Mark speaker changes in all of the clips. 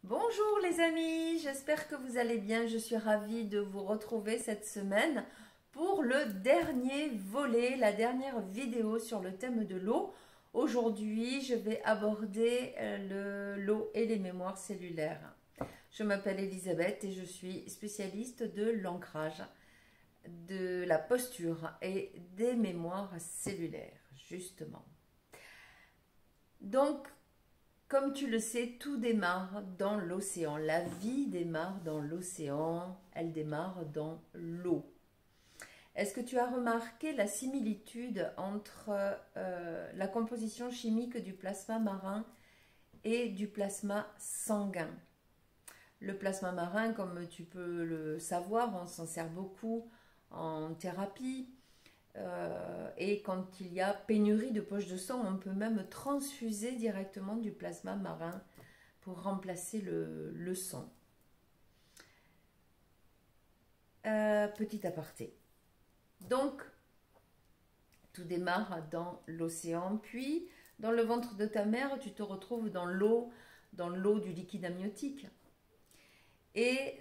Speaker 1: Bonjour les amis, j'espère que vous allez bien. Je suis ravie de vous retrouver cette semaine pour le dernier volet, la dernière vidéo sur le thème de l'eau. Aujourd'hui, je vais aborder l'eau et les mémoires cellulaires. Je m'appelle Elisabeth et je suis spécialiste de l'ancrage, de la posture et des mémoires cellulaires, justement. Donc, comme tu le sais, tout démarre dans l'océan. La vie démarre dans l'océan, elle démarre dans l'eau. Est-ce que tu as remarqué la similitude entre la composition chimique du plasma marin et du plasma sanguin? Le plasma marin, comme tu peux le savoir, on s'en sert beaucoup en thérapie. Et quand il y a pénurie de poches de sang, on peut même transfuser directement du plasma marin pour remplacer le sang. Petit aparté. Donc, tout démarre dans l'océan, puis dans le ventre de ta mère, tu te retrouves dans l'eau du liquide amniotique. Et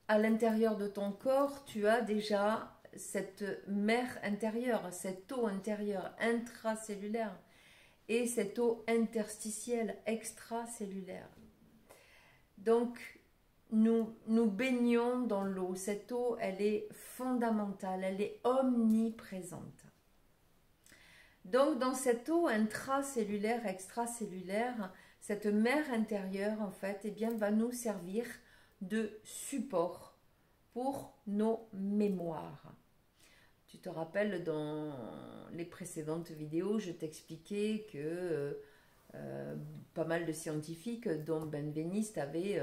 Speaker 1: à l'intérieur de ton corps, tu as déjà cette mer intérieure, cette eau intérieure intracellulaire et cette eau interstitielle extracellulaire. Donc, nous baignons dans l'eau. Cette eau, elle est fondamentale, elle est omniprésente. Donc, dans cette eau intracellulaire, extracellulaire, cette mer intérieure, en fait, eh bien, va nous servir de support pour nos mémoires. Tu te rappelles, dans les précédentes vidéos, je t'expliquais que pas mal de scientifiques, dont Benveniste, avaient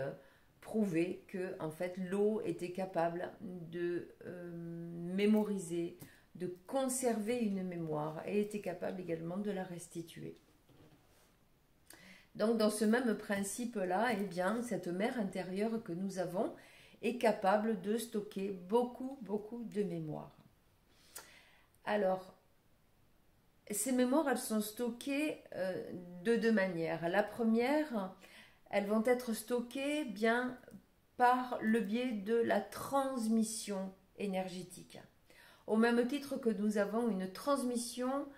Speaker 1: prouvé que en fait, l'eau était capable de mémoriser, de conserver une mémoire et était capable également de la restituer. Donc dans ce même principe-là, eh bien, cette mer intérieure que nous avons est capable de stocker beaucoup de mémoire. Alors, ces mémoires, elles sont stockées de deux manières. La première, elles vont être stockées bien par le biais de la transmission énergétique. Au même titre que nous avons une transmission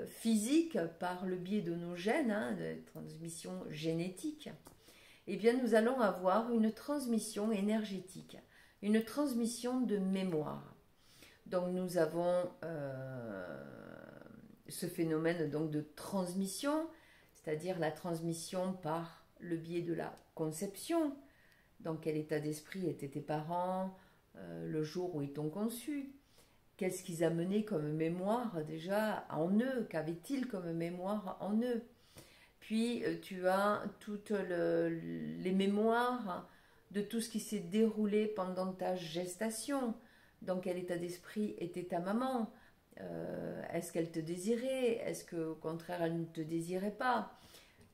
Speaker 1: physique par le biais de nos gènes, de transmission génétique, eh bien nous allons avoir une transmission énergétique, une transmission de mémoire. Donc nous avons ce phénomène donc de transmission, c'est-à-dire la transmission par le biais de la conception. Dans quel état d'esprit étaient tes parents le jour où ils t'ont conçu? Qu'est-ce qu'ils amenaient comme mémoire déjà en eux? Qu'avaient-ils comme mémoire en eux? Puis tu as toutes les mémoires de tout ce qui s'est déroulé pendant ta gestation. Dans quel état d'esprit était ta maman? Est-ce qu'elle te désirait? Est-ce qu'au contraire elle ne te désirait pas?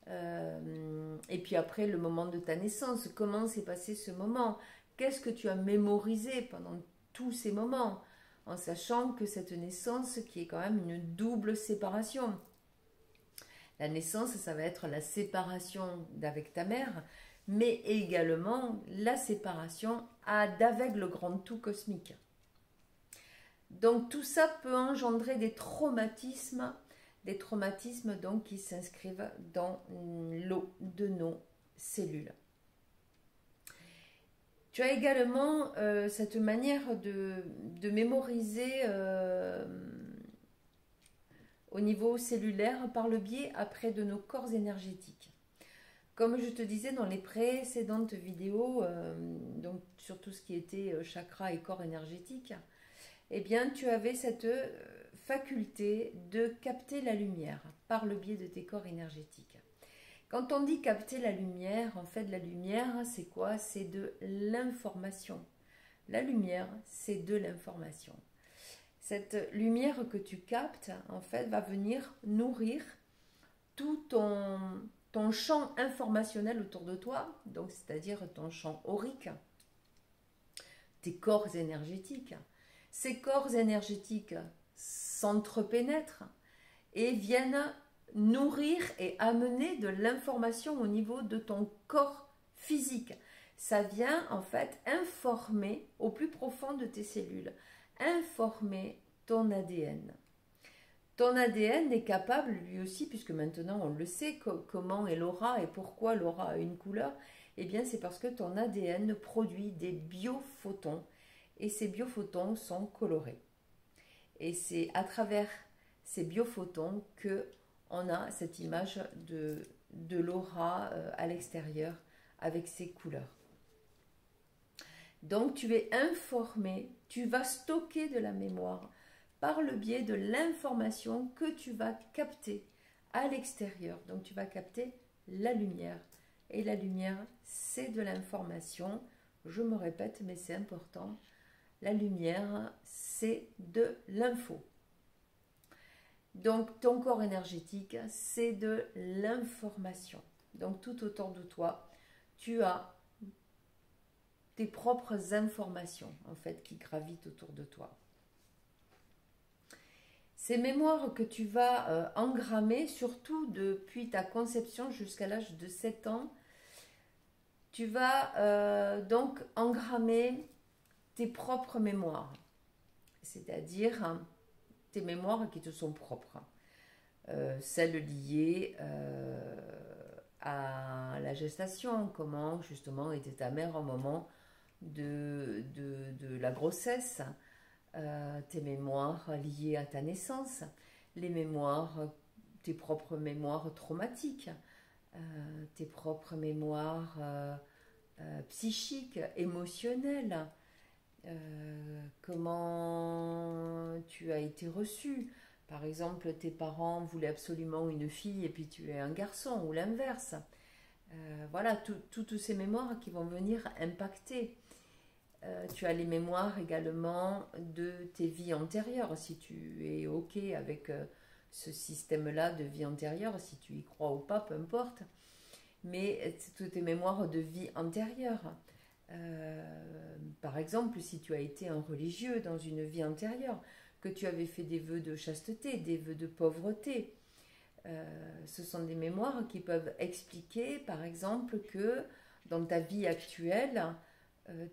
Speaker 1: Et puis après le moment de ta naissance, comment s'est passé ce moment? Qu'est-ce que tu as mémorisé pendant tous ces moments? En sachant que cette naissance qui est quand même une double séparation. La naissance, ça va être la séparation d'avec ta mère, mais également la séparation d'avec le grand tout cosmique. Donc tout ça peut engendrer des traumatismes donc qui s'inscrivent dans l'eau de nos cellules. Tu as également cette manière de mémoriser au niveau cellulaire par le biais après de nos corps énergétiques. Comme je te disais dans les précédentes vidéos, donc sur tout ce qui était chakra et corps énergétique, eh bien tu avais cette faculté de capter la lumière par le biais de tes corps énergétiques. Quand on dit capter la lumière, en fait la lumière c'est quoi? C'est de l'information. La lumière c'est de l'information. Cette lumière que tu captes en fait va venir nourrir tout ton champ informationnel autour de toi, donc c'est-à-dire ton champ aurique, tes corps énergétiques. Ces corps énergétiques s'entrepénètrent et viennent nourrir et amener de l'information au niveau de ton corps physique. Ça vient en fait informer au plus profond de tes cellules, informer ton ADN. Ton ADN est capable lui aussi, puisque maintenant on le sait, comment est l'aura et pourquoi l'aura a une couleur, eh bien c'est parce que ton ADN produit des biophotons et ces biophotons sont colorés. Et c'est à travers ces biophotons que on a cette image de l'aura à l'extérieur avec ses couleurs. Donc tu es informé, tu vas stocker de la mémoire par le biais de l'information que tu vas capter à l'extérieur. Donc tu vas capter la lumière. Et la lumière, c'est de l'information. Je me répète, mais c'est important. La lumière, c'est de l'info. Donc ton corps énergétique, c'est de l'information. Donc tout autour de toi, tu as tes propres informations en fait qui gravitent autour de toi. Ces mémoires que tu vas engrammer, surtout depuis ta conception jusqu'à l'âge de 7 ans, tu vas donc engrammer tes propres mémoires, c'est-à-dire tes mémoires qui te sont propres, celles liées à la gestation, comment justement était ta mère au moment de la grossesse, tes mémoires liées à ta naissance, les mémoires, tes propres mémoires traumatiques, tes propres mémoires psychiques, émotionnelles, comment tu as été reçu. Par exemple, tes parents voulaient absolument une fille et puis tu es un garçon, ou l'inverse. Voilà, toutes ces mémoires qui vont venir impacter. Tu as les mémoires également de tes vies antérieures, si tu es OK avec ce système-là de vie antérieure, si tu y crois ou pas, peu importe. Mais c'est toutes tes mémoires de vie antérieure. Par exemple, si tu as été un religieux dans une vie antérieure, que tu avais fait des vœux de chasteté, des vœux de pauvreté, ce sont des mémoires qui peuvent expliquer, par exemple, que dans ta vie actuelle,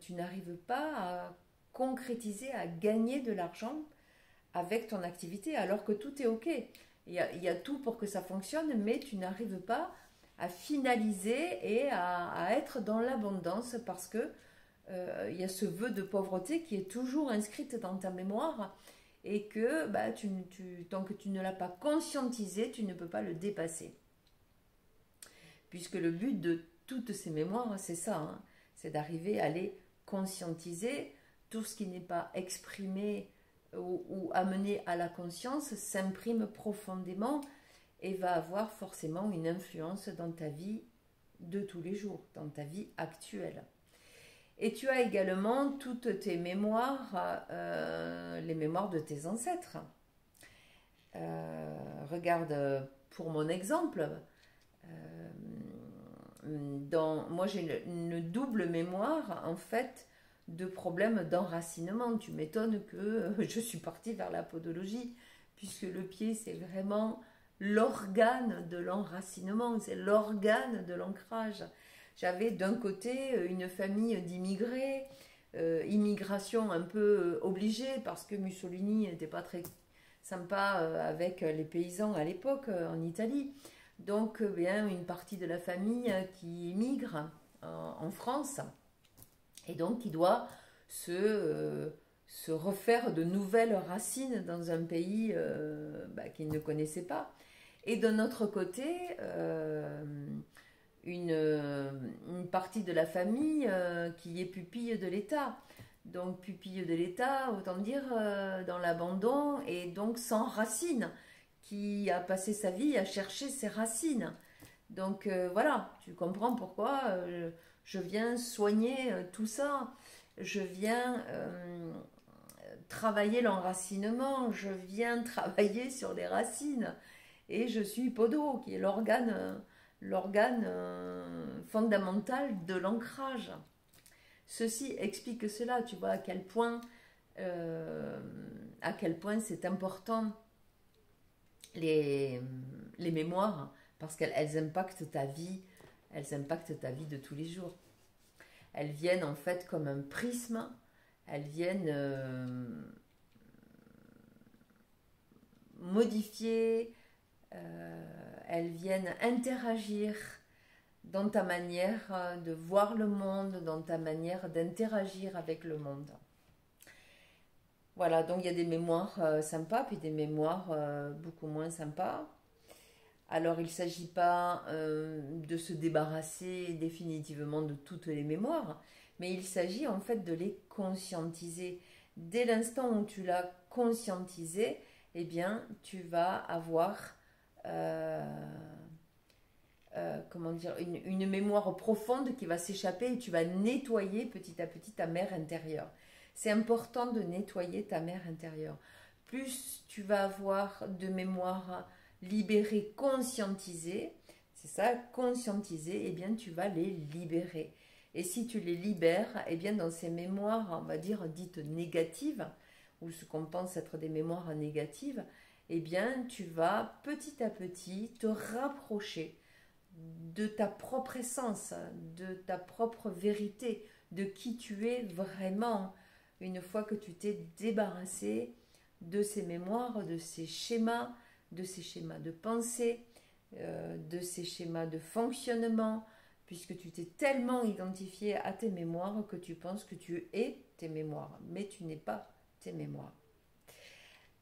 Speaker 1: tu n'arrives pas à concrétiser, à gagner de l'argent avec ton activité, alors que tout est OK. Il y a tout pour que ça fonctionne, mais tu n'arrives pas à finaliser et à être dans l'abondance parce que il y a ce vœu de pauvreté qui est toujours inscrite dans ta mémoire et que tant que tu ne l'as pas conscientisé, tu ne peux pas le dépasser. Puisque le but de toutes ces mémoires, c'est ça, hein, c'est d'arriver à les conscientiser. Tout ce qui n'est pas exprimé ou amené à la conscience s'imprime profondément et va avoir forcément une influence dans ta vie de tous les jours, dans ta vie actuelle. Et tu as également toutes tes mémoires, les mémoires de tes ancêtres. Regarde, pour mon exemple, moi j'ai une double mémoire en fait de problèmes d'enracinement. Tu m'étonnes que je suis partie vers la podologie, puisque le pied c'est vraiment l'organe de l'enracinement, c'est l'organe de l'ancrage. J'avais d'un côté une famille d'immigrés, immigration un peu obligée parce que Mussolini n'était pas très sympa avec les paysans à l'époque en Italie. Donc bien une partie de la famille qui immigre en France et donc qui doit se refaire de nouvelles racines dans un pays qu'il ne connaissait pas. Et d'un autre côté, une partie de la famille qui est pupille de l'État. Donc pupille de l'État, autant dire dans l'abandon et donc sans racines, qui a passé sa vie à chercher ses racines. Donc voilà, tu comprends pourquoi je viens soigner tout ça. Je viens travailler l'enracinement, je viens travailler sur les racines. Et je suis Podo, qui est l'organe fondamental de l'ancrage. Ceci explique cela, tu vois à quel point c'est important les mémoires, parce qu'elles impactent ta vie, elles impactent ta vie de tous les jours. Elles viennent en fait comme un prisme, elles viennent modifier, elles viennent interagir dans ta manière de voir le monde, dans ta manière d'interagir avec le monde. Voilà, donc il y a des mémoires sympas, puis des mémoires beaucoup moins sympas. Alors il ne s'agit pas de se débarrasser définitivement de toutes les mémoires, mais il s'agit en fait de les conscientiser. Dès l'instant où tu l'as conscientisé, eh bien tu vas avoir comment dire, une mémoire profonde qui va s'échapper et tu vas nettoyer petit à petit ta mer intérieure. C'est important de nettoyer ta mer intérieure. Plus tu vas avoir de mémoire libérée, conscientisée, c'est ça, conscientisée, eh bien tu vas les libérer. Et si tu les libères, eh bien dans ces mémoires, on va dire dites négatives, ou ce qu'on pense être des mémoires négatives, eh bien tu vas petit à petit te rapprocher de ta propre essence, de ta propre vérité, de qui tu es vraiment, une fois que tu t'es débarrassé de ces mémoires, de ces schémas de pensée, de ces schémas de fonctionnement, puisque tu t'es tellement identifié à tes mémoires que tu penses que tu es tes mémoires, mais tu n'es pas tes mémoires.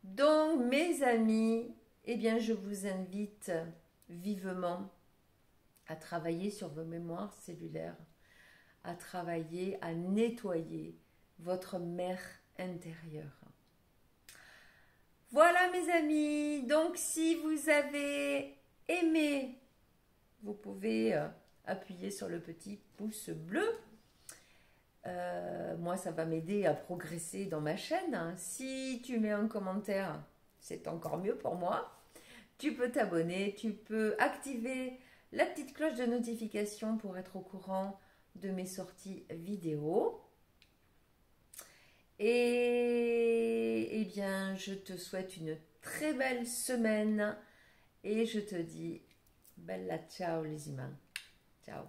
Speaker 1: Donc, mes amis, eh bien, je vous invite vivement à travailler sur vos mémoires cellulaires, à travailler, à nettoyer votre mer intérieure. Voilà mes amis, donc si vous avez aimé, vous pouvez appuyer sur le petit pouce bleu. Moi ça va m'aider à progresser dans ma chaîne. Si tu mets un commentaire, c'est encore mieux pour moi. Tu peux t'abonner, tu peux activer la petite cloche de notification pour être au courant de mes sorties vidéo. Et eh bien, je te souhaite une très belle semaine et je te dis bella ciao les humains. Ciao.